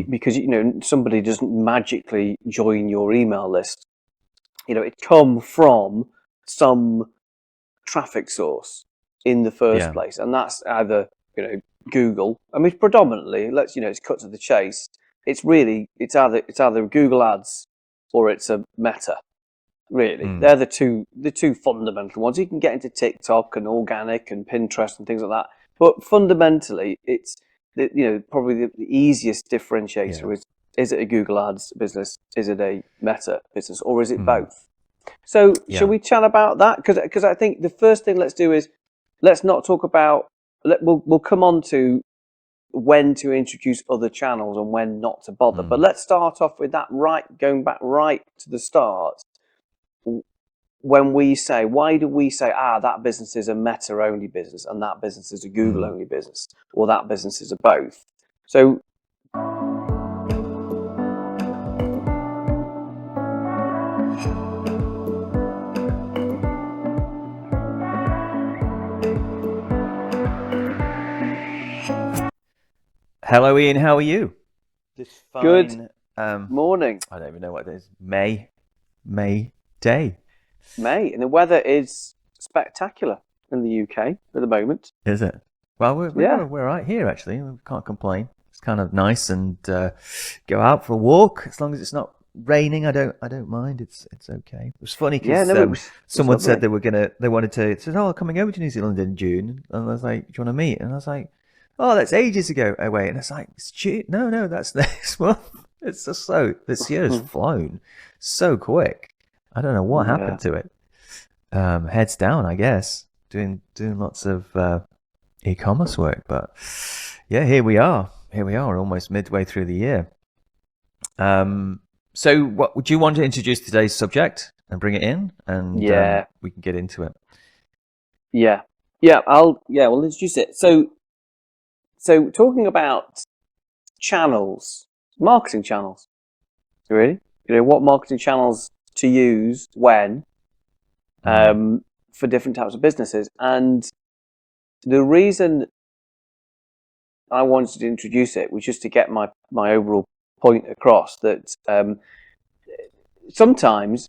because somebody doesn't magically join your email list. It come from some traffic source in the first place, and that's either Google. I mean, predominantly, it's cut to the chase. It's either Google Ads or it's a Meta. Really, they're the two fundamental ones. You can get into TikTok and organic and Pinterest and things like that, but fundamentally, it's probably the easiest differentiator is it a Google Ads business, is it a Meta business, or is it both? So, shall we chat about that? Because I think the first thing let's do is let's not talk about. We'll come on to when to introduce other channels and when not to bother. But let's start off with that. Going back right to the start. When we say, why do we say, that business is a Meta only business and that business is a Google only business, or that business is a both? So, hello, Ian. How are you? This fine, good morning. I don't even know what it is. May day. May, and the weather is spectacular in the UK at the moment. Is it? Well, we're right here actually. We can't complain. It's kind of nice and go out for a walk as long as it's not raining. I don't mind. It's okay. It was funny because someone said they wanted to. Said, "Oh, coming over to New Zealand in June," and I was like, "Do you want to meet?" And I was like, "Oh, that's ages ago." Away, and it's like, "It's June." No, that's next month. It's just this year has flown so quick. I don't know what happened to it. Heads down, I guess. Doing lots of e-commerce work, but here we are. Almost midway through the year. So, what would you want to introduce today's subject and bring it in, and we can get into it. We'll introduce it. So talking about channels, marketing channels, really, what marketing channels to use when, for different types of businesses. And the reason I wanted to introduce it was just to get my overall point across that sometimes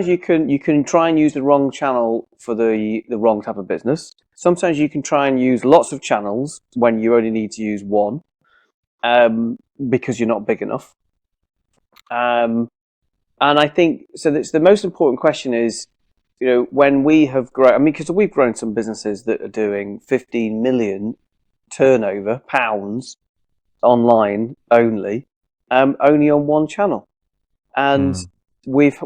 you can try and use the wrong channel for the wrong type of business. Sometimes you can try and use lots of channels when you only need to use one, because you're not big enough. And I think so. That's the most important question is, when we have grown. I mean, because we've grown some businesses that are doing 15 million turnover pounds online only on one channel, and we've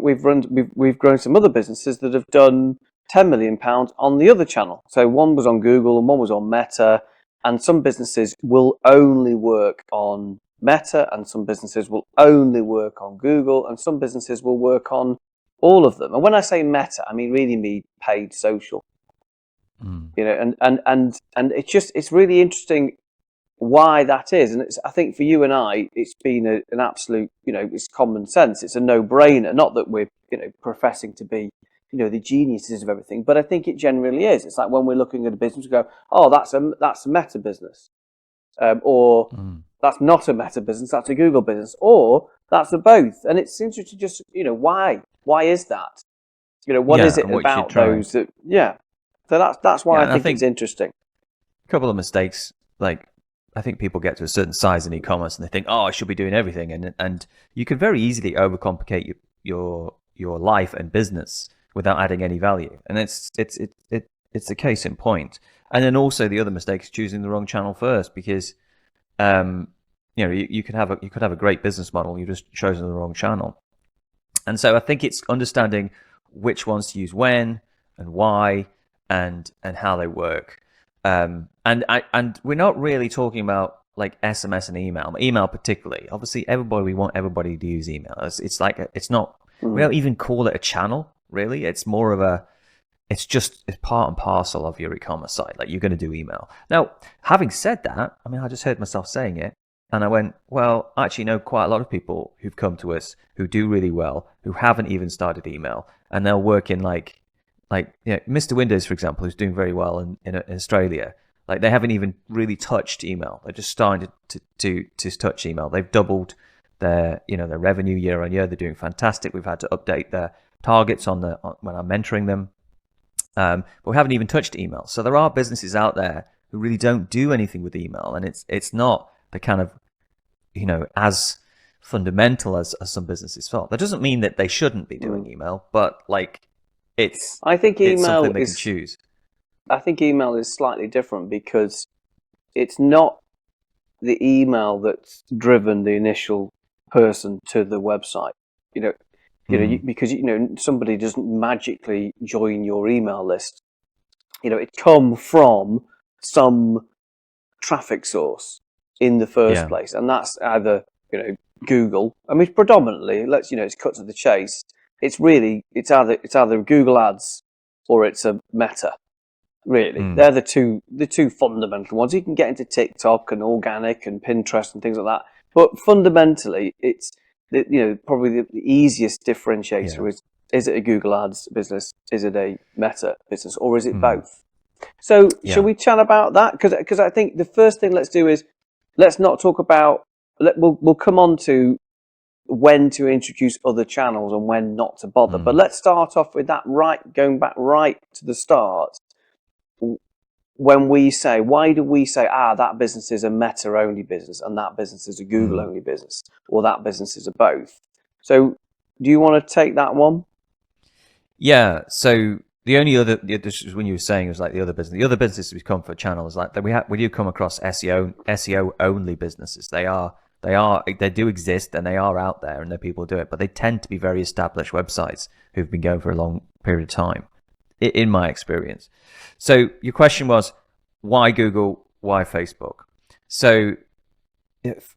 grown some other businesses that have done 10 million pounds on the other channel. So one was on Google and one was on Meta, and some businesses will only work on Meta, and some businesses will only work on Google, and some businesses will work on all of them. And when I say Meta, I mean paid social. And it's really interesting why that is. And I think for you and I, it's been an absolute, it's common sense. It's a no-brainer. Not that we're, professing to be, the geniuses of everything, but I think it generally is. It's like when we're looking at a business, we go, "Oh, that's a Meta business," or "That's not a Meta business. That's a Google business," or "That's a both." And it's interesting to just, why? Why is that? What is it about those that? Yeah. So that's why I think it's interesting. A couple of mistakes, like I think people get to a certain size in e-commerce and they think, "Oh, I should be doing everything," and you can very easily overcomplicate your life and business without adding any value. And it's a case in point. And then also the other mistake is choosing the wrong channel first, because you could have a great business model, you've just chosen the wrong channel. And so I think it's understanding which ones to use when and why and how they work. And we're not really talking about like SMS and email particularly. Obviously, we want everybody to use email. It's not. We don't even call it a channel really. It's more of it's part and parcel of your e-commerce site. Like, you're going to do email. Now, having said that, I mean, I just heard myself saying it, and I went, well, I actually know quite a lot of people who've come to us who do really well, who haven't even started email, and they'll work in like Mr. Windows, for example, who's doing very well in Australia. Like they haven't even really touched email. They're just starting to touch email. They've doubled their revenue year on year. They're doing fantastic. We've had to update their targets when I'm mentoring them. But we haven't even touched email. So there are businesses out there who really don't do anything with email, and it's not the kind of as fundamental as some businesses felt. That doesn't mean that they shouldn't be doing email, but like I think email it's something they can choose. I think email is slightly different because it's not the email that's driven the initial person to the website. Because somebody doesn't magically join your email list. It come from some traffic source in the first place, and that's either Google. I mean, predominantly, it's cut to the chase. It's either Google Ads or it's a Meta. Really, they're the two fundamental ones. You can get into TikTok and organic and Pinterest and things like that, but fundamentally, it's probably the easiest differentiator is it a Google Ads business, is it a Meta business, or is it both? So, shall we chat about that? Because I think the first thing let's do is let's not talk about. We'll come on to when to introduce other channels and when not to bother. But let's start off with that. Going back right to the start. When we say, why do we say, that business is a Meta-only business and that business is a Google-only business, or that business is a both? So do you want to take that one? Yeah, so the only other, when you were saying, it was like the other businesses we come for channels, like that we do come across SEO-only businesses. They do exist and they are out there and there people do it, but they tend to be very established websites who've been going for a long period of time, in my experience. So your question was, why Google, why Facebook? So if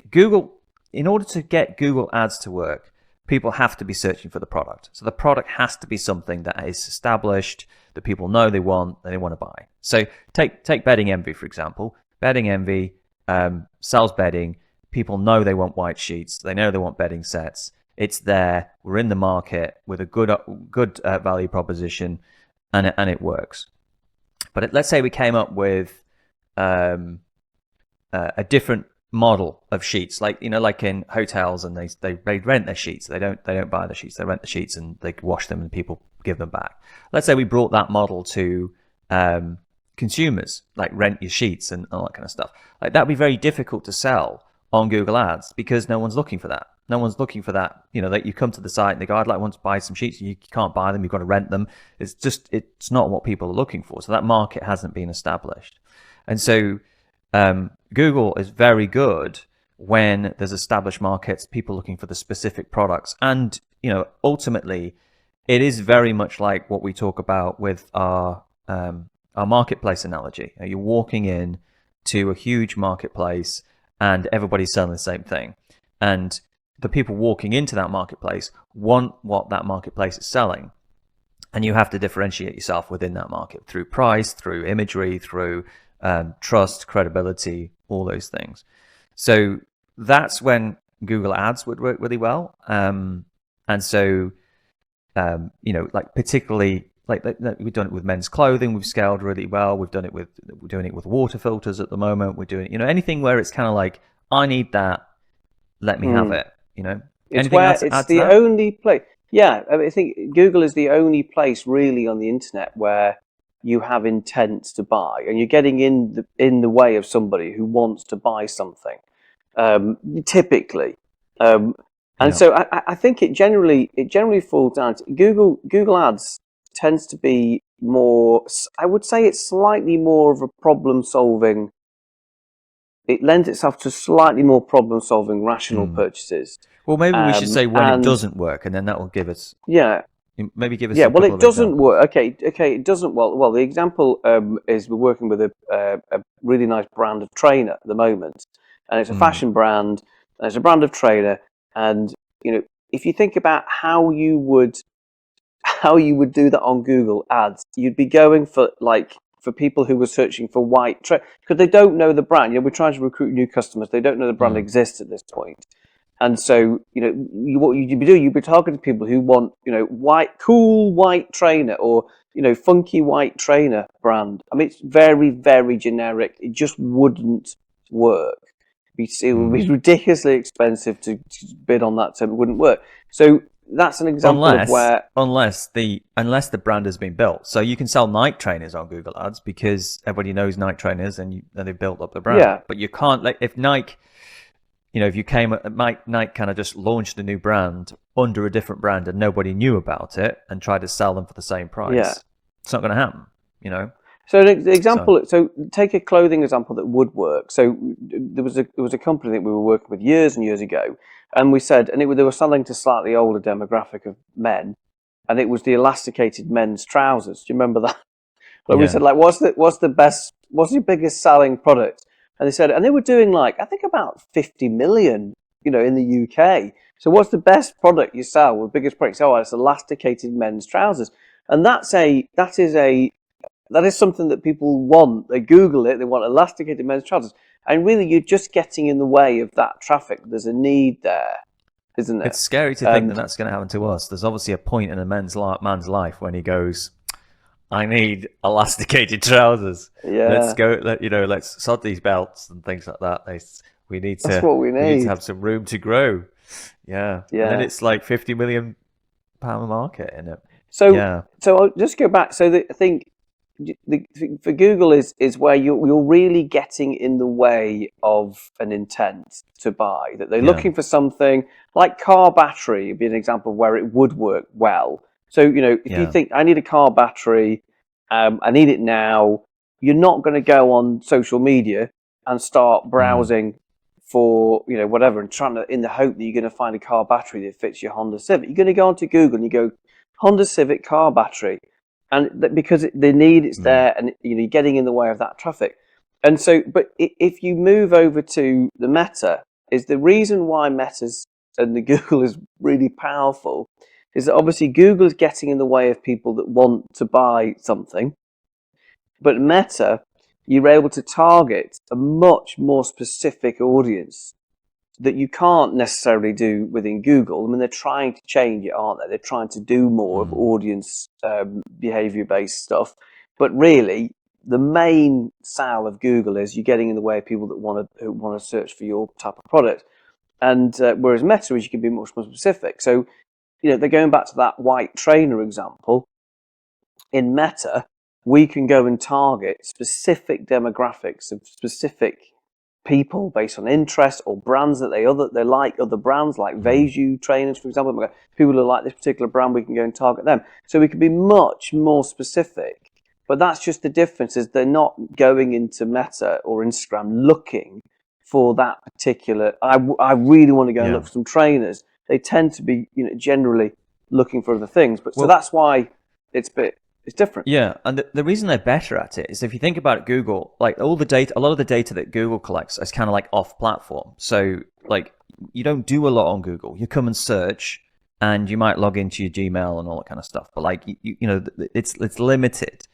Google, in order to get Google Ads to work, people have to be searching for the product. So the product has to be something that is established, that people know they want to buy. So take Bedding Envy, for example. Bedding Envy sells bedding. People know they want white sheets. They know they want bedding sets. It's there. We're in the market with a good value proposition, and it works. But let's say we came up with a different model of sheets, like in hotels, and they rent their sheets. They don't buy the sheets. They rent the sheets and they wash them, and people give them back. Let's say we brought that model to consumers, like rent your sheets and all that kind of stuff. Like that'd be very difficult to sell on Google Ads because no one's looking for that. No one's looking for that. That you come to the site and they go, "I'd want to buy some sheets." You can't buy them. You've got to rent them. It's not what people are looking for. So that market hasn't been established. And so Google is very good when there's established markets, people looking for the specific products. And, ultimately, it is very much like what we talk about with our marketplace analogy. You're walking in to a huge marketplace and everybody's selling the same thing. And the people walking into that marketplace want what that marketplace is selling. And you have to differentiate yourself within that market through price, through imagery, through trust, credibility, all those things. So that's when Google Ads would work really well. And so, like particularly, like we've done it with men's clothing, we've scaled really well. We're doing it with water filters at the moment. We're doing, anything where it's kind of like, I need that, let me have it. It's the only place. Yeah, I think Google is the only place really on the internet where you have intent to buy, and you're getting in the way of somebody who wants to buy something, typically. So I think it generally falls down to Google Ads tends to be more. I would say it's slightly more of a problem solving. It lends itself to slightly more problem solving rational purchases. Well, maybe we should say when it doesn't work, and then that will give us. Yeah. Maybe give us. Yeah. Well, it doesn't work. Okay. It doesn't. Well, the example is we're working with a really nice brand of trainer at the moment, and it's a fashion brand, and it's a brand of trainer, and if you think about how you would do that on Google Ads, you'd be going for people who were searching for white because they don't know the brand. We're trying to recruit new customers. They don't know the brand exists at this point. And so, what you'd be doing, you'd be targeting people who want, cool white trainer, or, funky white trainer brand. I mean, it's very, very generic. It just wouldn't work. It would be ridiculously expensive to bid on that, so it wouldn't work. So that's an example of where unless the brand has been built. So you can sell Nike trainers on Google Ads because everybody knows Nike trainers and they've built up the brand. Yeah. But you can't, like, if Nike, if you came, Nike kind of just launched a new brand under a different brand and nobody knew about it and tried to sell them for the same price. It's not going to happen, So an example, so take a clothing example that would work. So there was a company that we were working with years and years ago, and we said, and they were selling to slightly older demographic of men, and it was the elasticated men's trousers. Do you remember that? We said, like, what's your biggest selling product? And they said, and they were doing, like, I think about 50 million, in the UK. So what's the best product you sell? Well, the biggest product you sell? It's elasticated men's trousers, and that is something that people want. They Google it, they want elasticated men's trousers. And really, you're just getting in the way of that traffic. There's a need there, isn't it? It's scary to think that that's going to happen to us. There's obviously a point in a man's life when he goes, I need elasticated trousers. Yeah. Let's go, let's sod these belts and things like that. We need to, that's what we need. We need to have some room to grow. Yeah. Yeah. And then it's like £50 million market in it. So I'll just go back. So I think, for Google is where you're really getting in the way of an intent to buy, that they're looking for something like car battery would be an example of where it would work well. So, if you think I need a car battery, I need it now, you're not going to go on social media and start browsing for, whatever, and trying to, in the hope that you're going to find a car battery that fits your Honda Civic. You're going to go onto Google and you go, Honda Civic car battery. And because the need is there, and you're getting in the way of that traffic. And so, but if you move over to the Meta, is the reason why Meta's and the Google is really powerful, is that obviously Google is getting in the way of people that want to buy something. But Meta, you're able to target a much more specific audience that you can't necessarily do within Google. I mean, they're trying to change it, aren't they? They're trying to do more of audience behavior-based stuff. But really, the main sale of Google is you're getting in the way of people that want to search for your type of product. And whereas Meta is you can be much more specific. So, they're going back to that white trainer example. In Meta, we can go and target specific demographics of specific people based on interest or brands that they like, other brands like Veju trainers, for example. People who like this particular brand, we can go and target them. So we can be much more specific. But that's just the difference, is they're not going into Meta or Instagram looking for that particular, I really want to go and look for some trainers. They tend to be, generally looking for other things. But so that's why it's different. Yeah, and the reason they're better at it is if you think about it, Google, like all the data, a lot of the data that Google collects is kind of like off-platform. So like you don't do a lot on Google. You come and search, and you might log into your Gmail and all that kind of stuff. But like it's limited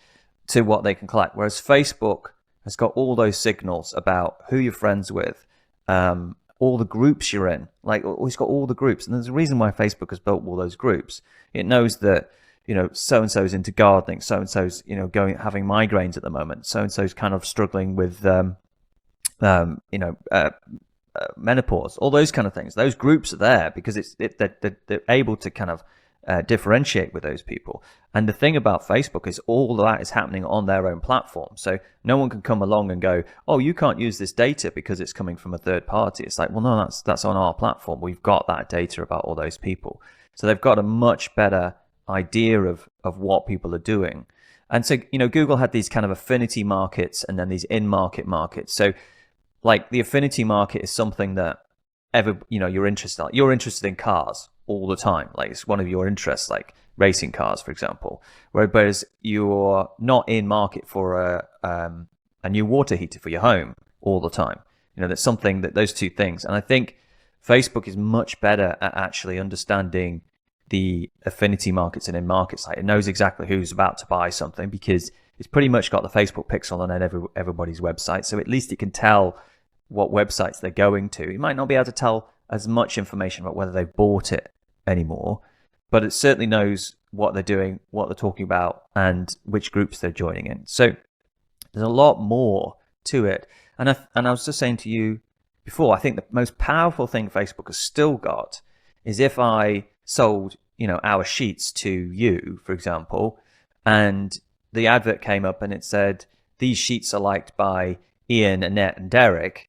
to what they can collect. Whereas Facebook has got all those signals about who you're friends with, all the groups you're in. Like it's got all the groups, and there's a reason why Facebook has built all those groups. It knows that, so-and-so's into gardening, so-and-so's, having migraines at the moment, so-and-so's kind of struggling with, menopause, all those kind of things. Those groups are there because they're able to kind of differentiate with those people. And the thing about Facebook is all that is happening on their own platform. So no one can come along and go, oh, you can't use this data because it's coming from a third party. It's like, well, no, that's on our platform. We've got that data about all those people. So they've got a much better idea of what people are doing. And so, Google had these kind of affinity markets and then these in-market markets. So like the affinity market is something that you're interested in. You're interested in cars all the time. Like it's one of your interests, like racing cars, for example. Whereas you're not in market for a new water heater for your home all the time. That's something that those two things. And I think Facebook is much better at actually understanding the affinity markets and in markets. Like it knows exactly who's about to buy something because it's pretty much got the Facebook pixel on everybody's website. So at least it can tell what websites they're going to. It might not be able to tell as much information about whether they've bought it anymore, but it certainly knows what they're doing, what they're talking about, and which groups they're joining in. So there's a lot more to it. And I was just saying to you before, I think the most powerful thing Facebook has still got is if I sold, our sheets to you, for example, and the advert came up and it said, these sheets are liked by Ian, Annette, and Derek,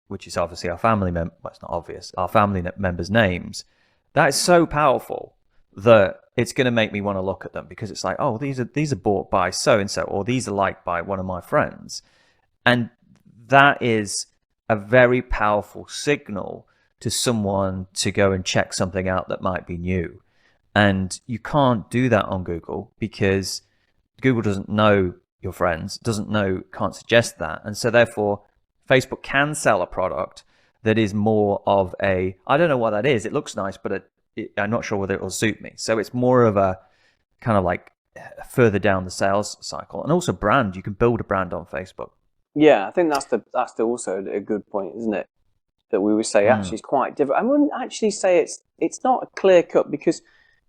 which is obviously our family well, it's not obvious, our family members' names. That is so powerful that it's going to make me want to look at them, because it's like, oh, these are bought by so and so, or these are liked by one of my friends. And that is a very powerful signal to someone to go and check something out that might be new. And you can't do that on Google, because Google doesn't know your friends, can't suggest that. And so therefore, Facebook can sell a product that is more of I don't know what that is. It looks nice, but I'm not sure whether it will suit me. So it's more of a kind of like further down the sales cycle. And also brand, you can build a brand on Facebook. Yeah, I think that's also a good point, isn't it? That we would say actually it's quite different. I wouldn't actually say it's not a clear cut, because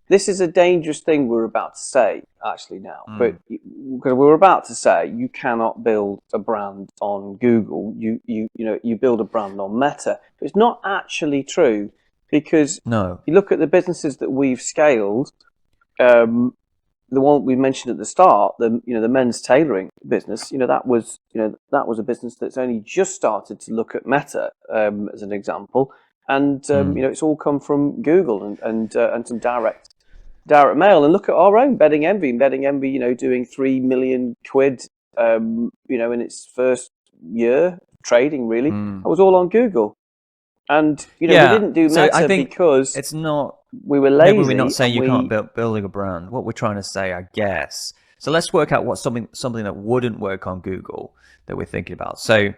this is a dangerous thing we're about to say actually now. But because we're about to say you cannot build a brand on Google. You build a brand on Meta. But it's not actually true, because no. You look at the businesses that we've scaled. The one we mentioned at the start, the men's tailoring business, that was a business that's only just started to look at Meta as an example, and it's all come from Google and some direct mail. And look at our own Betting Envy, doing 3 million quid, in its first year trading. Really, that was all on Google, and we didn't do Meta because it's not. We were lazy. Maybe we're not saying you can't building a brand. What we're trying to say, I guess. So let's work out what something that wouldn't work on Google that we're thinking about. So,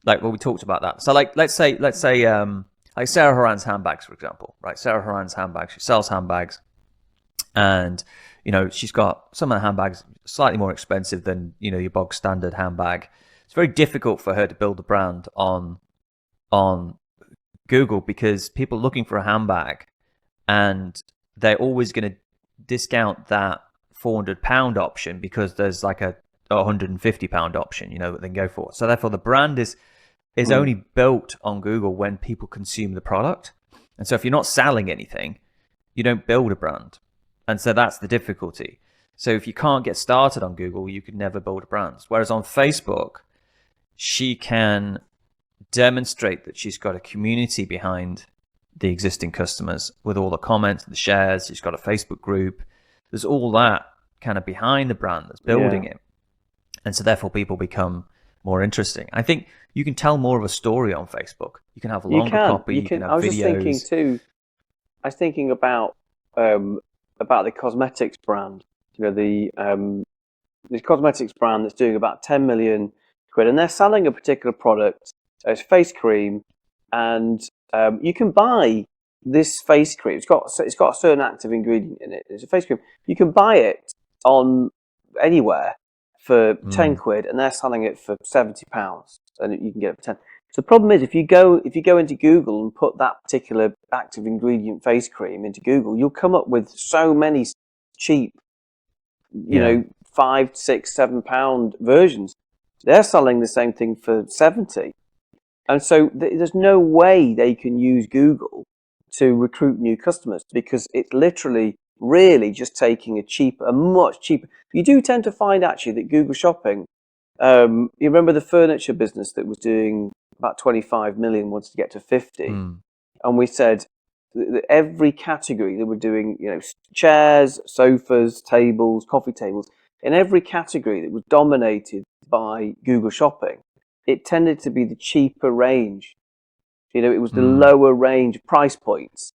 like, we talked about that. So, like, let's say, like Sarah Horan's handbags, for example, right? Sarah Horan's handbags. She sells handbags, and she's got some of the handbags slightly more expensive than your bog standard handbag. It's very difficult for her to build a brand on Google, because people are looking for a handbag, and they're always going to discount that £400 option because there's like a £150 option, that they can go for. So therefore, the brand is only built on Google when people consume the product. And so if you're not selling anything, you don't build a brand. And so that's the difficulty. So if you can't get started on Google, you could never build a brand. Whereas on Facebook, she can demonstrate that she's got a community behind the existing customers with all the comments and the shares. She's got a Facebook group. There's all that kind of behind the brand that's building it. And so therefore people become more interesting. I think you can tell more of a story on Facebook. You can have a longer copy. You can have videos. Just thinking too, I was thinking about the cosmetics brand. The cosmetics brand that's doing about 10 million quid, and they're selling a particular product. It's face cream, and you can buy this face cream. It's got a certain active ingredient in it. It's a face cream. You can buy it on anywhere for 10 quid, and they're selling it for £70, and you can get it for 10. So the problem is, if you go into Google and put that particular active ingredient face cream into Google, you'll come up with so many cheap, £5, £6, £7 versions. They're selling the same thing for 70. And so there's no way they can use Google to recruit new customers, because it's literally really just taking a much cheaper. You do tend to find actually that Google Shopping, you remember the furniture business that was doing about 25 million, wants to get to 50. And we said that every category that we're doing, chairs, sofas, tables, coffee tables, in every category that was dominated by Google Shopping, it tended to be the cheaper range. It was the lower range price points.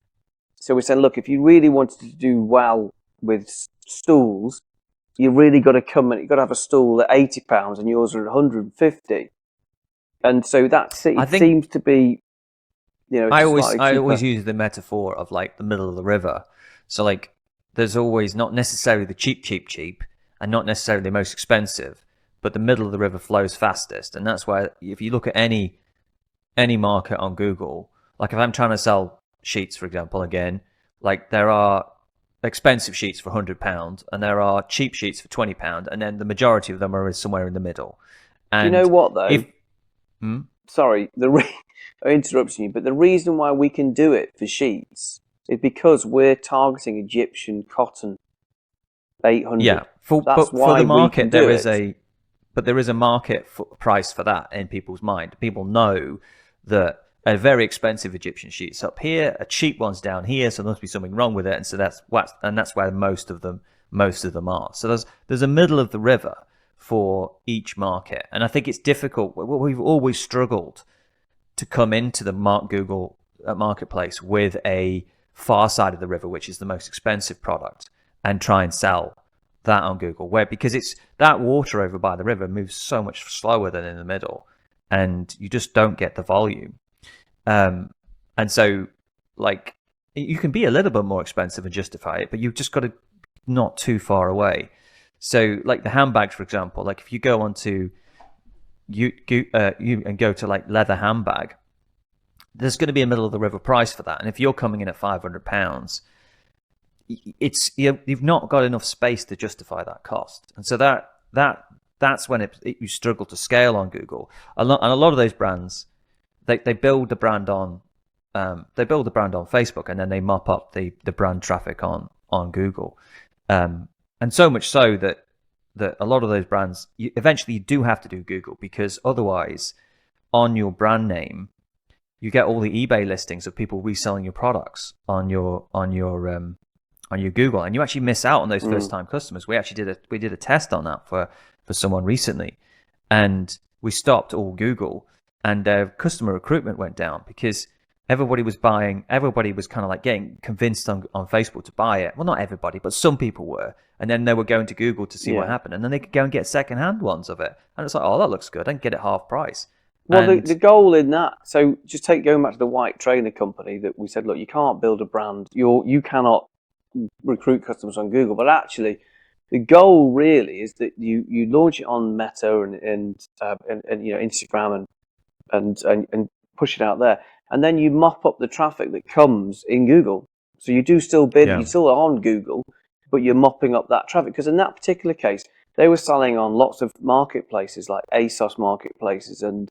So we said, look, if you really wanted to do well with stools, you really got to you've got to have a stool at £80 and yours are at £150. And so seems to be, I always use the metaphor of like the middle of the river. So like, there's always not necessarily the cheap, and not necessarily the most expensive, but the middle of the river flows fastest. And that's why if you look at any market on Google, Like if I'm trying to sell sheets, for example, again, like there are expensive sheets for £100 and there are cheap sheets for £20, and then the majority of them are somewhere in the middle. And Do you know what though? if hmm? Sorry, I'm interrupting you, but the reason why we can do it for sheets is because we're targeting Egyptian cotton 800. Yeah, That's but for why the we can market, do there is it. there is a market price for that in people's mind. People know that a very expensive Egyptian sheet's up here, a cheap one's down here, so there must be something wrong with it, and so that's where most of them are. So there's a middle of the river for each market, and I think it's difficult. We've always struggled to come into the Google marketplace with a far side of the river, which is the most expensive product, and try and sell that on Google, because it's that water over by the river moves so much slower than in the middle, and you just don't get the volume. And so, like, you can be a little bit more expensive and justify it, but you've just got to not too far away. So, like the handbags, for example, like if you go onto you and go to like leather handbag, there's going to be a middle of the river price for that, and if you're coming in at £500, you've not got enough space to justify that cost, and so that's when you struggle to scale on Google. And a lot of those brands, they build the brand on Facebook, and then they mop up the brand traffic on Google, and so much so that a lot of those brands eventually you do have to do Google, because otherwise, on your brand name, you get all the eBay listings of people reselling your products on your Google, and you actually miss out on those first time customers. We actually did a test on that for someone recently, and we stopped all Google, and customer recruitment went down because everybody was kind of like getting convinced on Facebook to buy it. Well, not everybody, but some people were, and then they were going to Google to see what happened, and then they could go and get secondhand ones of it, and it's like, oh, that looks good, I can get it half price. Well, the goal in that, so just going back to the white trainer company that we said, look, you can't build a brand, you cannot recruit customers on Google, but actually the goal really is that you launch it on Meta and Instagram and push it out there, and then you mop up the traffic that comes in Google. So you do still bid, you still are on Google, but you're mopping up that traffic, because in that particular case they were selling on lots of marketplaces like ASOS marketplaces, and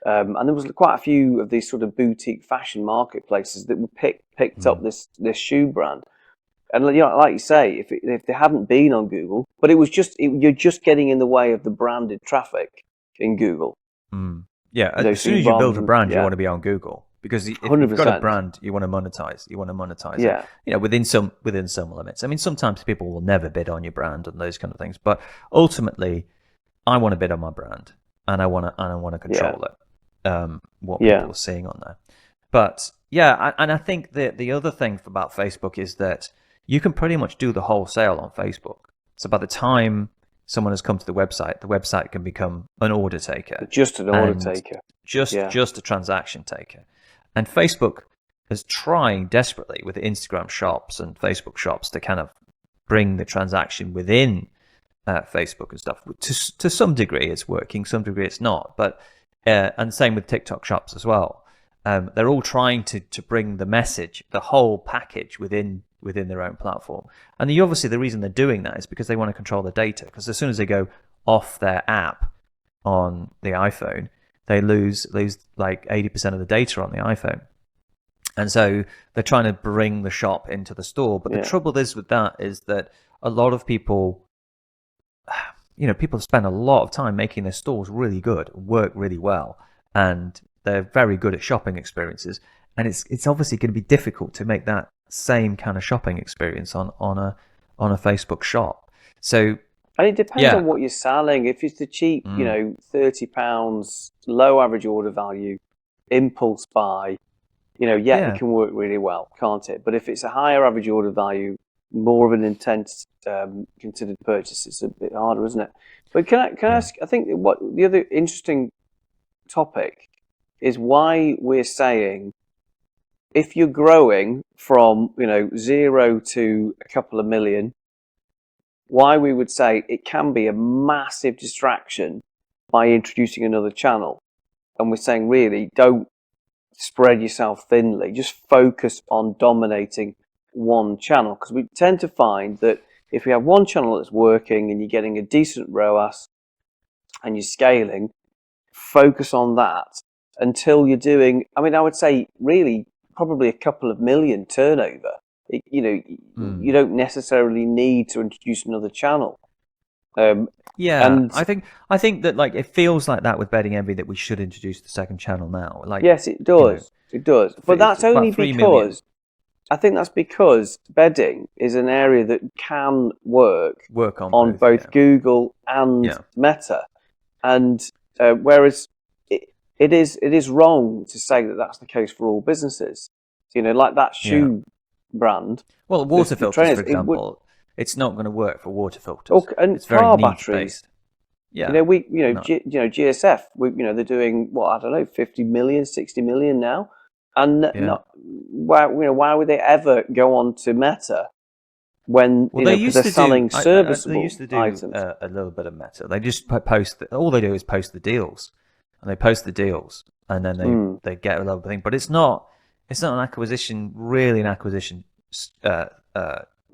there was quite a few of these sort of boutique fashion marketplaces that were picked up this shoe brand. And like you say, if they hadn't been on Google, but you're just getting in the way of the branded traffic in Google. Yeah, as soon as you build a brand, you want to be on Google, because if 100%. You've got a brand, you want to monetize. It, within some limits. I mean, sometimes people will never bid on your brand and those kind of things, but ultimately, I want to bid on my brand, and I want to control it. What people are seeing on there. But and I think the other thing about Facebook is that you can pretty much do the wholesale on Facebook. So by the time someone has come to the website can become an order taker. Just an order taker. Just a transaction taker. And Facebook is trying desperately with Instagram shops and Facebook shops to kind of bring the transaction within Facebook and stuff. To some degree it's working, some degree it's not. But and same with TikTok shops as well. They're all trying to bring the message, the whole package within their own platform. And obviously the reason they're doing that is because they want to control the data. Because as soon as they go off their app on the iPhone, they lose like 80% of the data on the iPhone. And so they're trying to bring the shop into the store. But the trouble is with that is that a lot of people, people spend a lot of time making their stores really good, work really well, and they're very good at shopping experiences. And it's obviously going to be difficult to make that same kind of shopping experience on a Facebook shop. So, and it depends on what you're selling. If it's the cheap, £30, low average order value, impulse buy, it can work really well, can't it? But if it's a higher average order value, more of an intense considered purchase, it's a bit harder, isn't it? But can I ask? I think what the other interesting topic is why we're saying, if you're growing from 0 to a couple of million, why we would say it can be a massive distraction by introducing another channel. And we're saying, really, don't spread yourself thinly. Just focus on dominating one channel, because we tend to find that if we have one channel that's working and you're getting a decent ROAS and you're scaling, focus on that until you're doing, I mean, I would say really probably a couple of million turnover. You don't necessarily need to introduce another channel. Yeah, and I think that like it feels like that with Betting Envy that we should introduce the second channel now. Like, yes, it does. It does. But that's only about 3 million. because I think that's because bedding is an area that can work on both Google and Meta, and whereas it is wrong to say that that's the case for all businesses. Like that shoe brand. Well, water filters, for example, it's not going to work for water filters. And it's very car niche batteries. Based. Yeah. GSF. They're doing I don't know, 50 million, 60 million now, and why would they ever go on to Meta when they're selling serviceable they used to do items? A little bit of Meta. They just post. All they do is post the deals, and they post the deals, and then they get a little thing. But it's not an acquisition.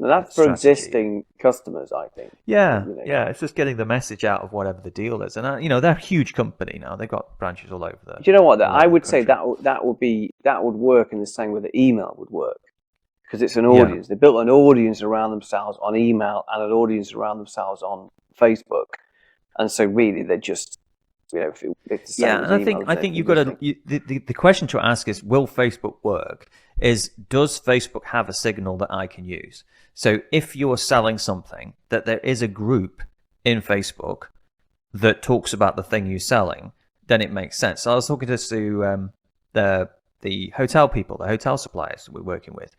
That's for existing customers, I think. Yeah. It's just getting the message out of whatever the deal is, and they're a huge company now. They've got branches all over there. Do you know what? I would say that would work in the same way that email would work, because it's an audience. They built an audience around themselves on email and an audience around themselves on Facebook, and so really they're just if it's the same as email, I think you've got to. The question to ask is, will Facebook work? Does Facebook have a signal that I can use? So if you're selling something, that there is a group in Facebook that talks about the thing you're selling, then it makes sense. So I was talking to the hotel people, the hotel suppliers we're working with.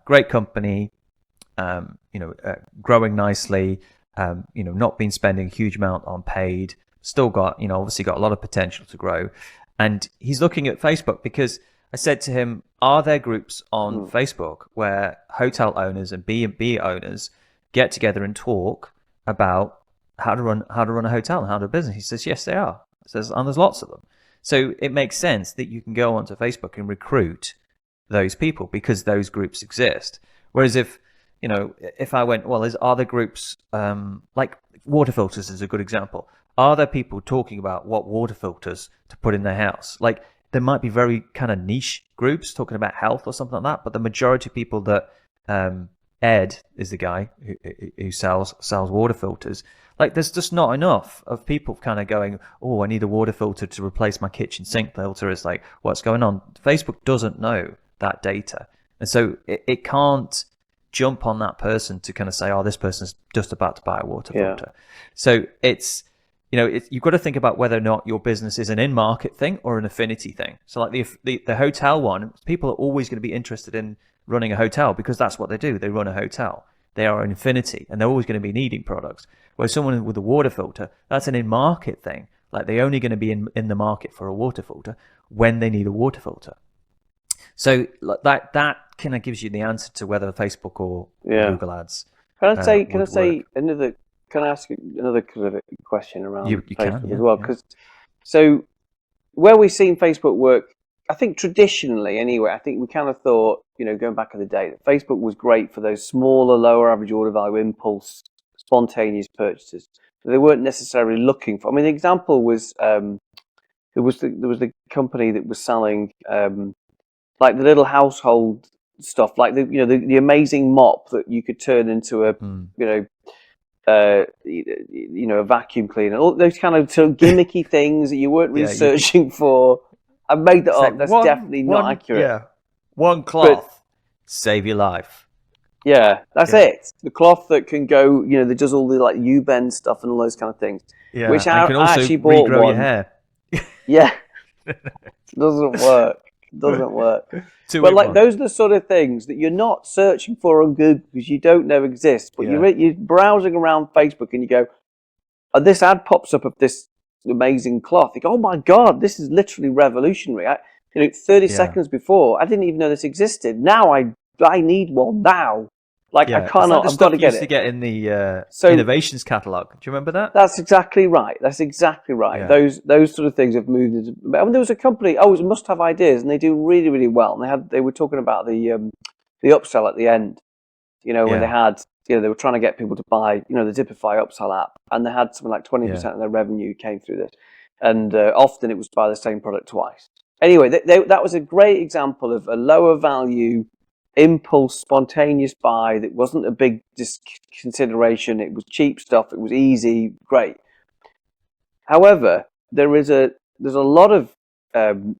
Great company, growing nicely. Not been spending a huge amount on paid. Still got, obviously got a lot of potential to grow. And he's looking at Facebook because I said to him, are there groups on Facebook where hotel owners and B&B owners get together and talk about how to run a hotel and how to do a business? He says, yes, they are. He says, and there's lots of them. So it makes sense that you can go onto Facebook and recruit those people because those groups exist. Whereas if I went, are there groups, like water filters is a good example. Are there people talking about what water filters to put in their house? Like, there might be very kind of niche groups talking about health or something like that, but the majority of people that Ed is the guy who sells water filters. Like, there's just not enough of people kind of going, oh, I need a water filter to replace my kitchen sink filter. It's like, what's going on? Facebook doesn't know that data, and so it can't jump on that person to kind of say, oh, this person's just about to buy a water filter. So it's you've got to think about whether or not your business is an in-market thing or an affinity thing. So like the hotel one, people are always going to be interested in running a hotel because that's what they do. They run a hotel. They are an affinity, and they're always going to be needing products. Whereas someone with a water filter, that's an in-market thing. Like, they're only going to be in the market for a water filter when they need a water filter. So that kind of gives you the answer to whether Facebook or Google Ads. Can I ask another kind of question around Facebook as well? Because so where we've seen Facebook work, I think traditionally anyway, I think we kind of thought, going back in the day, that Facebook was great for those smaller, lower average order value, impulse, spontaneous purchases. They weren't necessarily looking for. I mean, the example was there was the company that was selling like the little household stuff, like the amazing mop that you could turn into a a vacuum cleaner, all those kind of sort of gimmicky things that you weren't really searching for. I made that up. That's definitely not accurate. Yeah, one cloth save your life. Yeah, that's it. The cloth that can go, that does all the like U-bend stuff and all those kind of things. Yeah, which I I can also actually bought regrow one. your hair. Yeah, doesn't work. But like those are the sort of things that you're not searching for on Google because you don't know exist. But you're browsing around Facebook and you go, this ad pops up of this amazing cloth. You go, oh my God, this is literally revolutionary. 30 seconds before, I didn't even know this existed. Now I need one now. Like I Yeah, it's like cannot. the I've got stuff to you get used to it. get in the So innovations catalog. Do you remember that? that's exactly right. That's exactly right. Yeah, Those sort of things have moved into. I mean, there was a company. Oh, it was Must Have Ideas, and they do really really well. And they were talking about the upsell at the end. When they yeah, had they were trying to get people to buy the Dipify upsell app, and they had something like yeah. 20% of their revenue came through this, and often it was to buy the same product twice. Anyway, that was a great example of a lower value impulse spontaneous buy that wasn't a big consideration. It was cheap stuff. It was easy, great. However, there's a lot of um,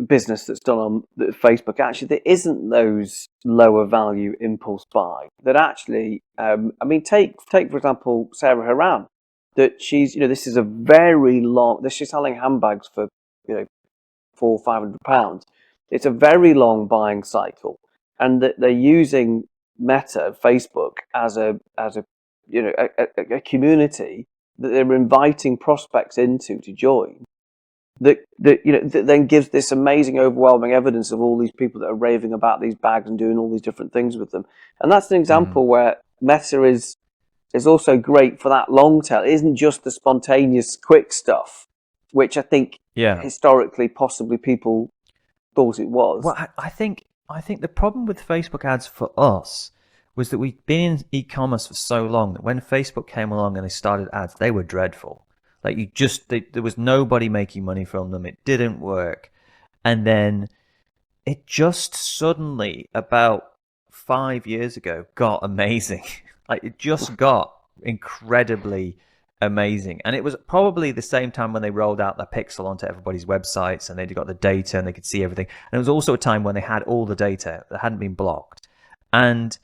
business that's done on Facebook. Actually, there isn't those lower value impulse buy that actually. I mean, take for example Sarah Haran. That this is a very long. That she's selling handbags for £400-500. It's a very long buying cycle, and that they're using Meta, Facebook, as a a community that they're inviting prospects into to join. That then gives this amazing, overwhelming evidence of all these people that are raving about these bags and doing all these different things with them. And that's an Mm. example where Meta is also great for that long tail. It isn't just the spontaneous, quick stuff, which I think Yeah. historically possibly people thought it was. Well, I think the problem with Facebook ads for us was that we've been in e-commerce for so long that when Facebook came along and they started ads, they were dreadful. Like there was nobody making money from them. It didn't work, and then it just suddenly about 5 years ago got amazing. Like it just got incredibly amazing. And it was probably the same time when they rolled out the pixel onto everybody's websites and they got the data and they could see everything. And it was also a time when they had all the data that hadn't been blocked. And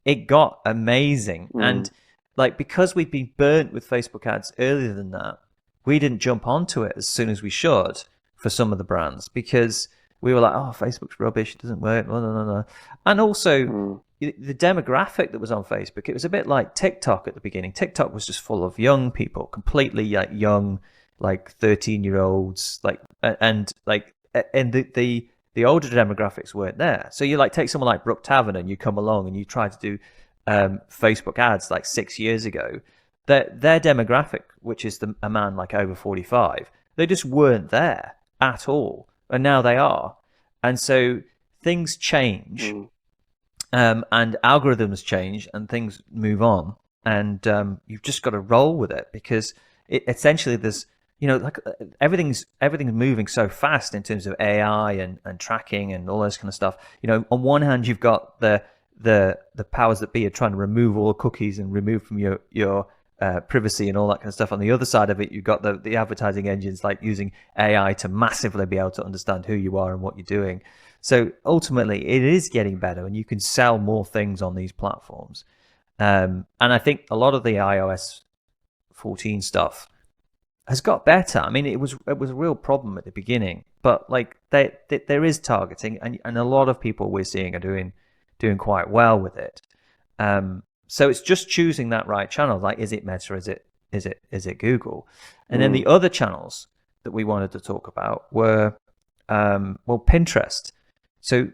it got amazing. And like because we'd been burnt with Facebook ads earlier than that, we didn't jump onto it as soon as we should for some of the brands because we were like, oh, Facebook's rubbish, it doesn't work, no, no, no, no. And also the demographic that was on Facebook, it was a bit like TikTok at the beginning. TikTok was just full of young people, completely like young, like 13-year-olds, like and the older demographics weren't there. So you like take someone like Brooke Taverner and you come along and you try to do Facebook ads like 6 years ago. Their demographic, which is a man like over 45, they just weren't there at all, and now they are. And so things change. And algorithms change and things move on, and you've just got to roll with it because essentially there's like everything's moving so fast in terms of AI and tracking and all this kind of stuff. On one hand you've got the powers that be are trying to remove all the cookies and remove from your privacy and all that kind of stuff. On the other side of it, you've got the advertising engines like using AI to massively be able to understand who you are and what you're doing. So ultimately, it is getting better, and you can sell more things on these platforms. And I think a lot of the iOS 14 stuff has got better. I mean, it was a real problem at the beginning, but like there is targeting, and a lot of people we're seeing are doing quite well with it. So it's just choosing that right channel. Like, is it Meta? Is it Google? And then the other channels that we wanted to talk about were Pinterest. So,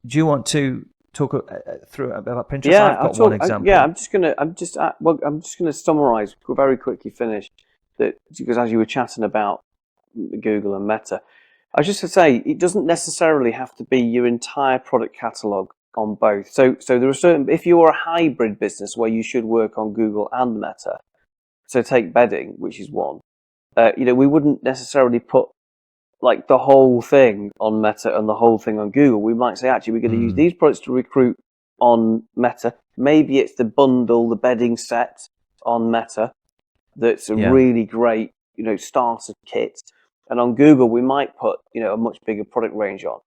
do you want to talk through about Pinterest? Yeah, I've got one example. I'm just gonna summarize very quickly. Finish that because as you were chatting about Google and Meta, I was just to say it doesn't necessarily have to be your entire product catalog on both. So there are certain, if you're a hybrid business where you should work on Google and Meta. So take bedding, which is one. We wouldn't necessarily put like the whole thing on Meta and the whole thing on Google. We might say, actually, we're going to use these products to recruit on Meta. Maybe it's the bundle, the bedding set on Meta. That's a really great, starter kit. And on Google, we might put, a much bigger product range on.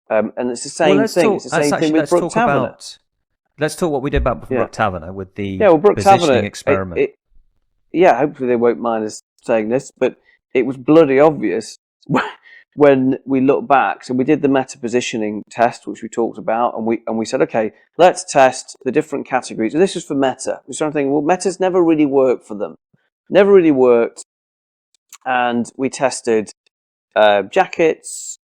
And it's the same thing. It's the same thing with Brooke Taverner. Let's talk what we did about Brooke Taverner with the Brooke positioning Taverner, experiment. Hopefully they won't mind us saying this, but it was bloody obvious when we look back. So we did the meta positioning test, which we talked about, and we said, okay, let's test the different categories. And this was for Meta. We started thinking, well, Meta's never really worked for them. Never really worked. And we tested jackets,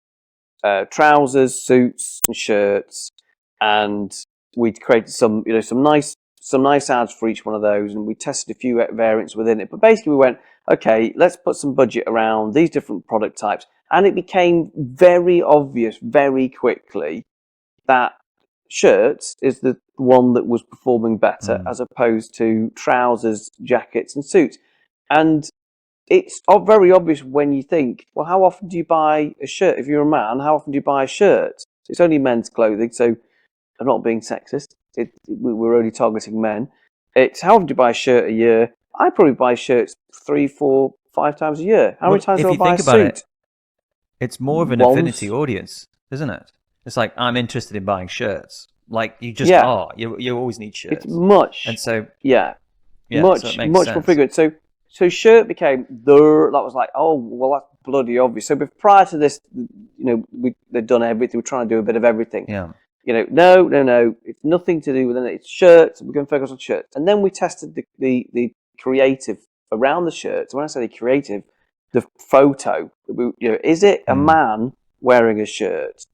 trousers, suits, and shirts, and we'd created some nice ads for each one of those, and we tested a few variants within it. But basically, we went, okay, let's put some budget around these different product types, and it became very obvious very quickly that shirts is the one that was performing better as opposed to trousers, jackets, and suits. And it's very obvious when you think, well, how often do you buy a shirt? If you're a man, how often do you buy a shirt? It's only men's clothing, so I'm not being sexist. We're only targeting men. It's how often do you buy a shirt a year? I probably buy shirts 3, 4, 5 times a year. How many times do I buy a suit? It's more of an affinity audience, isn't it? It's like, I'm interested in buying shirts. Like, you just are. You always need shirts. It's much. And so, much so more frequent. So shirt became that was like, oh, well, that's bloody obvious. So prior to this, they'd done everything. We're trying to do a bit of everything. Yeah. No, it's nothing to do with it. It's shirts. We're going to focus on shirts. And then we tested the creative around the shirts. When I say the creative, the photo. Is it a man wearing a shirt,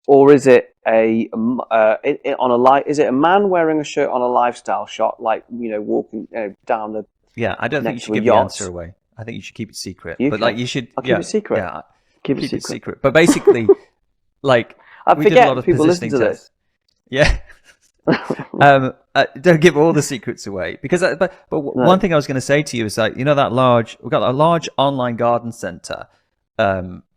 or is it is it a man wearing a shirt on a lifestyle shot, like walking down the I don't think you should give the answer away. I think you should keep it secret. You should. I'll keep it secret. Yeah, keep it secret. But basically, like. I forget people listen to this. Yeah. Don't give all the secrets away, because but one thing I was going to say to you is like, we've got a large online garden center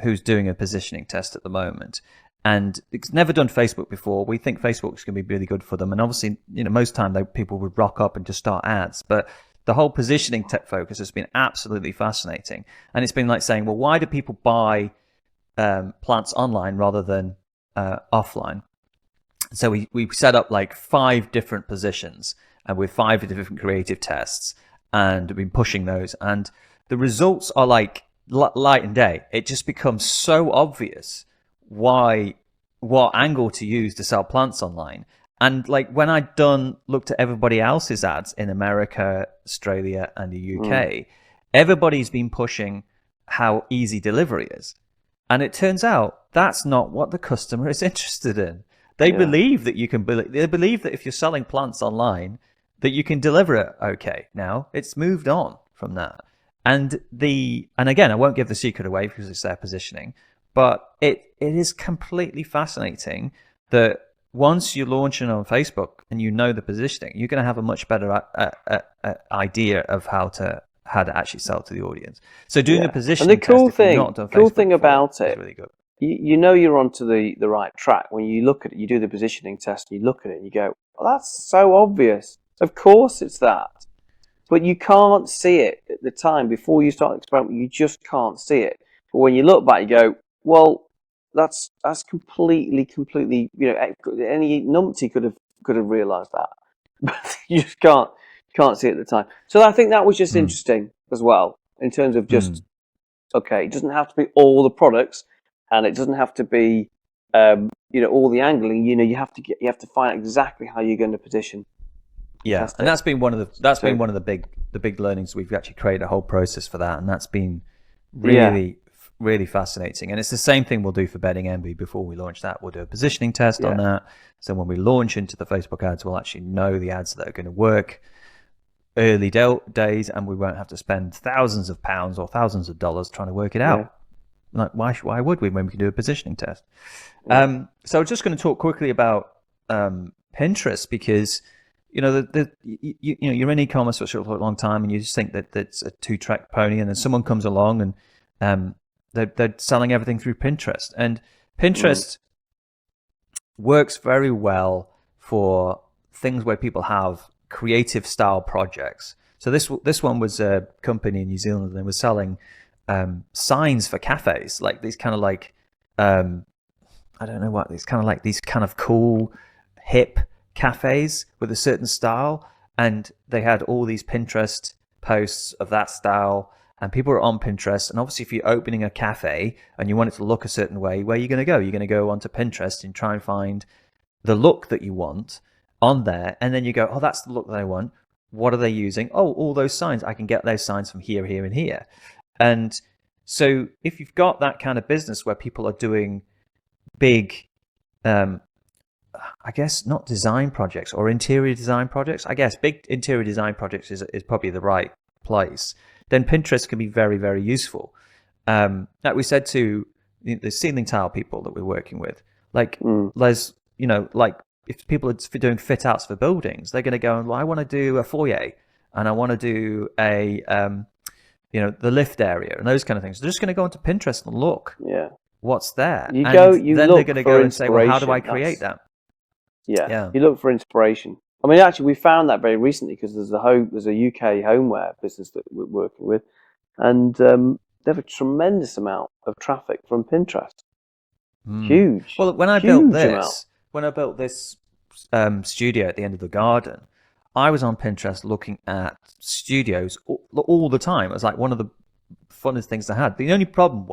who's doing a positioning test at the moment, and it's never done Facebook before. We think Facebook's going to be really good for them, and obviously most time people would rock up and just start ads, but the whole positioning tech focus has been absolutely fascinating, and it's been like saying, well, why do people buy plants online rather than offline? So we set up like 5 different positions and with 5 different creative tests, and we've been pushing those, and the results are like light and day. It just becomes so obvious what angle to use to sell plants online. And like when I'd looked at everybody else's ads in America, Australia, and the UK, everybody's been pushing how easy delivery is. And it turns out that's not what the customer is interested in. They believe that they believe that if you're selling plants online, that you can deliver it okay. Now it's moved on from that. And again, I won't give the secret away because it's their positioning, but it is completely fascinating that once you're launching on Facebook and the positioning, you're going to have a much better idea of how to actually sell to the audience. So doing a positioning test, if you've not done Facebook cool thing about before, it, is really good. You're onto the right track when you look at it. You do the positioning test, and you look at it, and you go, "Well, that's so obvious. Of course, it's that." But you can't see it at the time before you start experimenting. You just can't see it. But when you look back, you go, "Well, that's completely. Any numpty could have realised that, but you just can't see it at the time." So I think that was just interesting as well in terms of just okay. It doesn't have to be all the products. And it doesn't have to be, all the angling. You have to find out exactly how you're going to position. Yeah, fantastic. And that's been one of the big learnings. We've actually created a whole process for that, and that's been really fascinating. And it's the same thing we'll do for Bedding Envy. Before we launch that, we'll do a positioning test on that. So when we launch into the Facebook ads, we'll actually know the ads that are going to work early days, and we won't have to spend thousands of pounds or thousands of dollars trying to work it out. Like, why would we when we can do a positioning test? So I'm just going to talk quickly about Pinterest, because you're in e-commerce for a long time, and you just think that that's a 2-track pony, and then someone comes along and they're selling everything through Pinterest, and Pinterest works very well for things where people have creative style projects. So this one was a company in New Zealand, and they were selling signs for cafes, like these kind of like I don't know what, these kind of cool hip cafes with a certain style, and they had all these Pinterest posts of that style, and people are on Pinterest. And obviously if you're opening a cafe and you want it to look a certain way, where are you going to go? You're going to go onto Pinterest and try and find the look that you want on there, and then you go, oh, that's the look that I want. What are they using? Oh, all those signs. I can get those signs from here, here, and here. And so if you've got that kind of business where people are doing big I guess not design projects or interior design projects. I guess big interior design projects is probably the right place. Then Pinterest can be very, very useful. Like we said to the ceiling tile people that we're working with, like there's, like if people are doing fit outs for buildings, they're going to go and, well, I want to do a foyer and I want to do a, the lift area and those kind of things. They're just going to go onto Pinterest and look what's there. You and go, you then look they're going to for go and say, well, how do I inspiration. create that? Yeah, you look for inspiration. I mean, actually, we found that very recently because there's a UK homeware business that we're working with, and they have a tremendous amount of traffic from Pinterest. Huge. Well, when I built this studio at the end of the garden, I was on Pinterest looking at studios all the time. It was like one of the funnest things I had. The only problem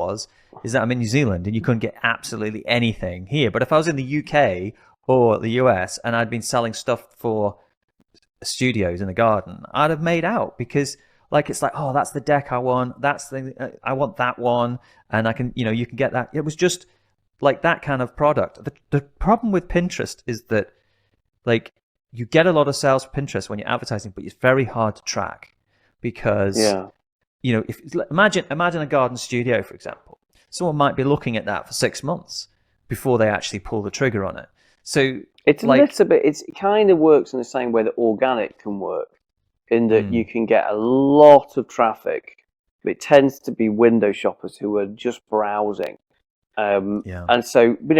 is that I'm in New Zealand and you couldn't get absolutely anything here. But if I was in the UK or the US and I'd been selling stuff for studios in the garden, I'd have made out, because it's like, oh, that's the deck I want. I want that one, and I can, you can get that. It was just like that kind of product. The problem with Pinterest is that you get a lot of sales for Pinterest when you're advertising, but it's very hard to track because imagine a garden studio, for example. Someone might be looking at that for 6 months before they actually pull the trigger on it. So it's a little bit. It kind of works in the same way that organic can work, in that you can get a lot of traffic. But it tends to be window shoppers who are just browsing, and so but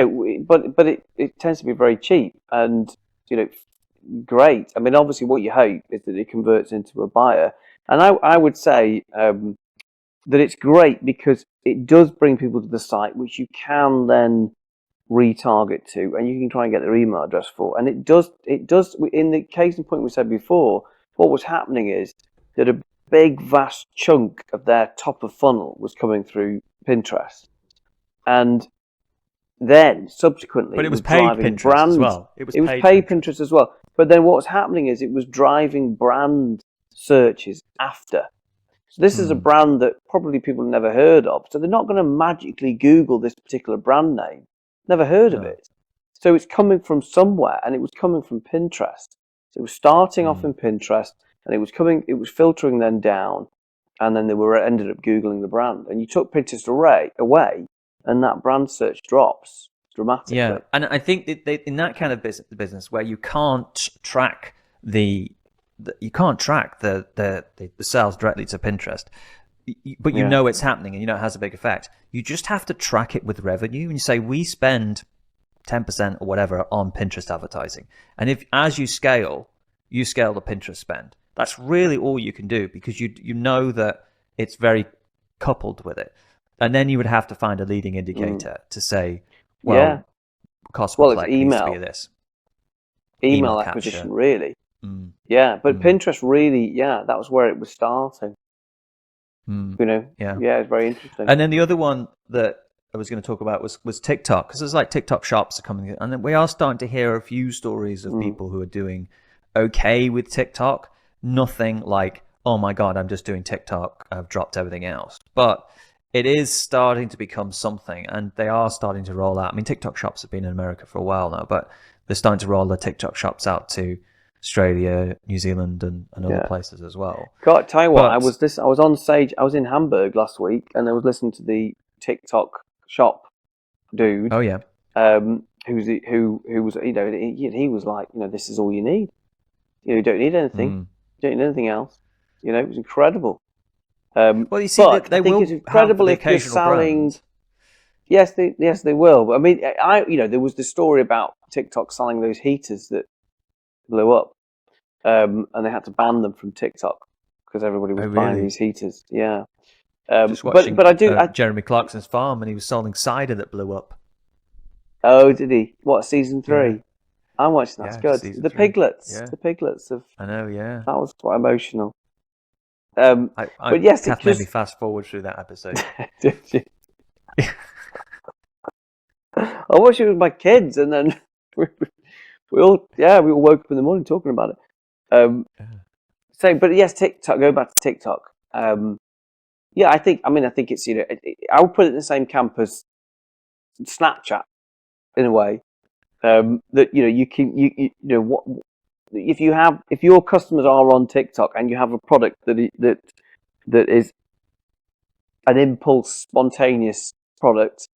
it tends to be very cheap and great. I mean, obviously, what you hope is that it converts into a buyer, and I would say that it's great because it does bring people to the site, which you can then retarget to, and you can try and get their email address for. And it does. In the case in point we said before, what was happening is that a big, vast chunk of their top of funnel was coming through Pinterest, and then subsequently, but it was paid Pinterest as well. It was paid Pinterest as well. But then what was happening is it was driving brand searches after. So this is a brand that probably people have never heard of. So they're not going to magically Google this particular brand name. Never heard of it. So it's coming from somewhere, and it was coming from Pinterest. So it was starting off in Pinterest, and it was filtering then down, and then they ended up Googling the brand. And you took Pinterest away, and that brand search drops dramatically. Yeah, and I think that in that kind of business where you can't track the sales directly to Pinterest, but you know it's happening and you know it has a big effect. You just have to track it with revenue, and you say we spend 10% or whatever on Pinterest advertising, and if as you scale the Pinterest spend. That's really all you can do, because you know that it's very coupled with it. And then you would have to find a leading indicator to say, cost per click needs to be this. Email acquisition, really. Yeah, but Pinterest really, that was where it was starting. It's very interesting. And then the other one that I was going to talk about was TikTok, because there's TikTok shops are coming in, and then we are starting to hear a few stories of people who are doing okay with TikTok. Nothing like, oh my God, I'm just doing TikTok, I've dropped everything else. But it is starting to become something, and they are starting to roll out. I mean, TikTok shops have been in America for a while now, but they're starting to roll the TikTok shops out to Australia, New Zealand, and other places as well. God, tell you what, I was on stage. I was in Hamburg last week, and I was listening to the TikTok shop dude. Oh yeah. Who was he was like, this is all you need. You don't need anything. You don't need anything else. It was incredible. Well, you see, they will it's incredible if you're selling. Brand. Yes, they will. But I mean, there was the story about TikTok selling those heaters that blew up, and they had to ban them from TikTok because everybody was buying these heaters. Yeah. Just watching, but I do. Jeremy Clarkson's farm, and he was selling cider that blew up. Oh, did he? What, season 3? Yeah. I'm watching. That's good. The 3. piglets. Yeah. The piglets of. I know. Yeah. That was quite emotional. But yes, Kath made me fast forward through that episode. Did you? I watched it with my kids, and then we all woke up in the morning talking about it. But yes, TikTok. Go back to TikTok. I think it's I would put it in the same camp as Snapchat in a way. that you can you know what if your customers are on TikTok and you have a product that is an impulse, spontaneous product,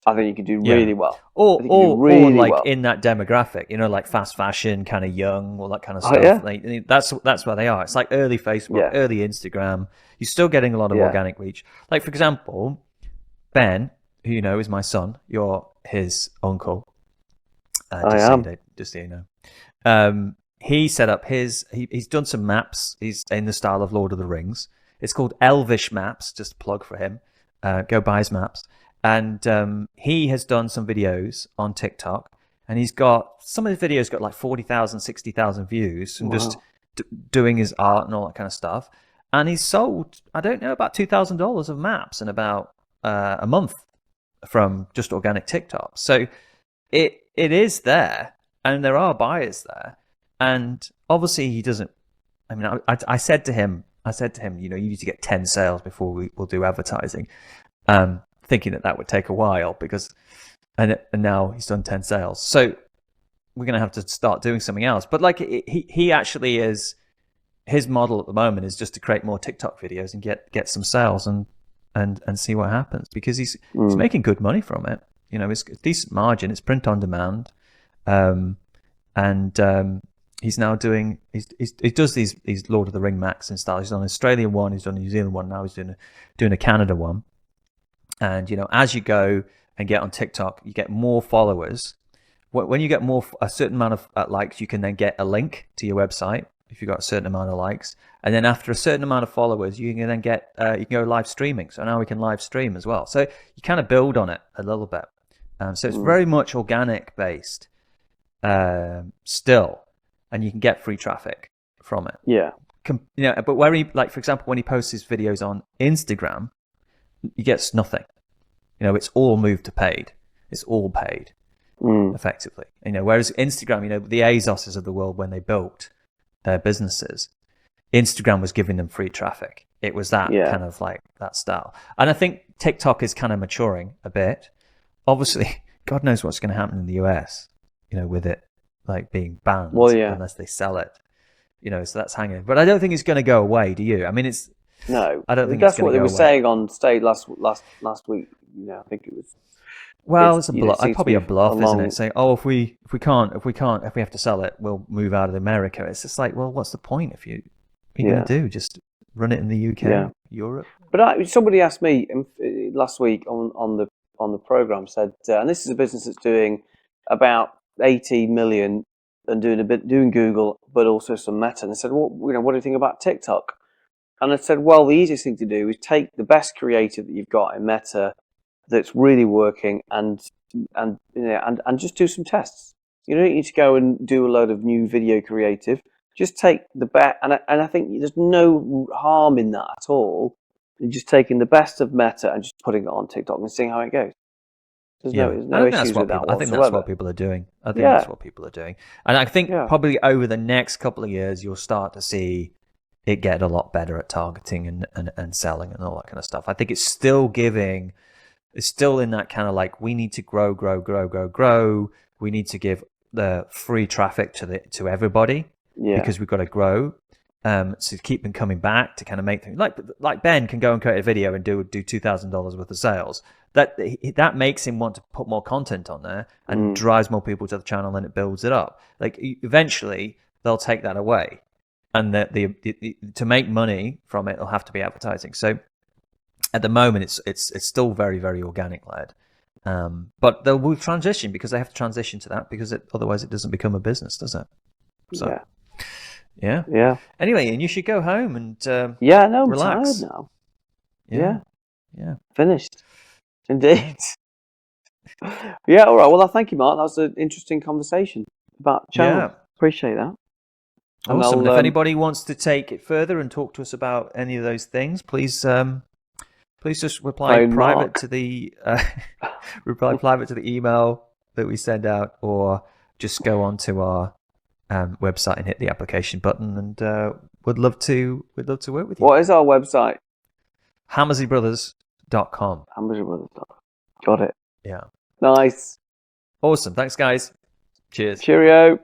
I think you could do really well. I think you do Or really like well. in that demographic, like fast fashion, kind of young, all that kind of Oh stuff. yeah, Like, that's where they are. It's like early Facebook, yeah, early Instagram. You're still getting a lot of yeah. organic reach. Like, for example, Ben, who is my son, you're his uncle. I am. Just so you know. He set up he's done some maps. He's in the style of Lord of the Rings. It's called Elvish Maps. Just a plug for him. Go buy his maps. And he has done some videos on TikTok, and he's got some of his videos got like 40,000, 60,000 views, and just doing his art and all that kind of stuff. And he's sold, I don't know, about $2,000 of maps in about a month from just organic TikTok. So it is there, and there are buyers there. And obviously he doesn't. I mean, I said to him, you need to get 10 sales before we'll do advertising. Thinking that would take a while and now he's done 10 sales. So we're going to have to start doing something else. But like he actually is, his model at the moment is just to create more TikTok videos and get some sales and see what happens, because he's making good money from it. It's a decent margin. It's print on demand. He's now doing, he does these Lord of the Ring Max in style. He's done an Australian one, he's done a New Zealand one, now he's doing a Canada one. And, as you go and get on TikTok, you get more followers. When you get a certain amount of likes, you can then get a link to your website if you've got a certain amount of likes. And then after a certain amount of followers, you can then get, you can go live streaming. So now we can live stream as well. So you kind of build on it a little bit. So it's very much organic based still. And you can get free traffic from it. Yeah. But where like, for example, when he posts his videos on Instagram, he gets nothing. It's all moved to paid. It's all paid, effectively. Whereas Instagram, the ASOSs of the world, when they built their businesses, Instagram was giving them free traffic. It was that kind of like that style. And I think TikTok is kind of maturing a bit. Obviously, God knows what's going to happen in the US, with it like being banned unless they sell it. So that's hanging. But I don't think it's going to go away, do you? I mean, no. I don't think that's it's going what to they go were away. saying on stage last week. I think it was. Well, it's a bluff. It Probably a bluff, isn't it? Saying, if we have to sell it, we'll move out of America. It's just like, well, what's the point if you're going to do? Just run it in the UK, Europe. But somebody asked me last week on the program, said, and this is a business that's doing about 80 million and doing Google, but also some Meta. And they said, well, what do you think about TikTok? And I said, well, the easiest thing to do is take the best creative that you've got in Meta that's really working and just do some tests. You don't need to go and do a load of new video creative. Just take the best, and I think there's no harm in that at all. You're just taking the best of Meta and just putting it on TikTok and seeing how it goes. There's no issues with that whatsoever. I think that's what people are doing. That's what people are doing. And I think probably over the next couple of years, you'll start to see it get a lot better at targeting and selling and all that kind of stuff. I think it's still in that kind of like, we need to grow. We need to give the free traffic to everybody because we've got to grow. To keep them coming back, to kind of make things like Ben can go and create a video and do $2,000 worth of sales. That makes him want to put more content on there and drives more people to the channel, and it builds it up. Like, eventually they'll take that away, and to make money from it, it'll have to be advertising. So at the moment, it's still very, very organic led. But they will transition, because they have to transition to that, because otherwise it doesn't become a business, does it? So. Yeah. Anyway, and you should go home and I'm relax. tired now. Yeah. Finished. Indeed. Yeah. All right. Well, thank you, Mark. That was an interesting conversation about channel. Yeah. Appreciate that. Awesome. And if anybody wants to take it further and talk to us about any of those things, please just reply private to the email that we send out, or just go onto our website and hit the application button, and we'd love to work with you. What is our website? HammersleyBrothers.com. HammersleyBrothers.com. Got it. Yeah. Nice. Awesome. Thanks, guys. Cheers. Cheerio.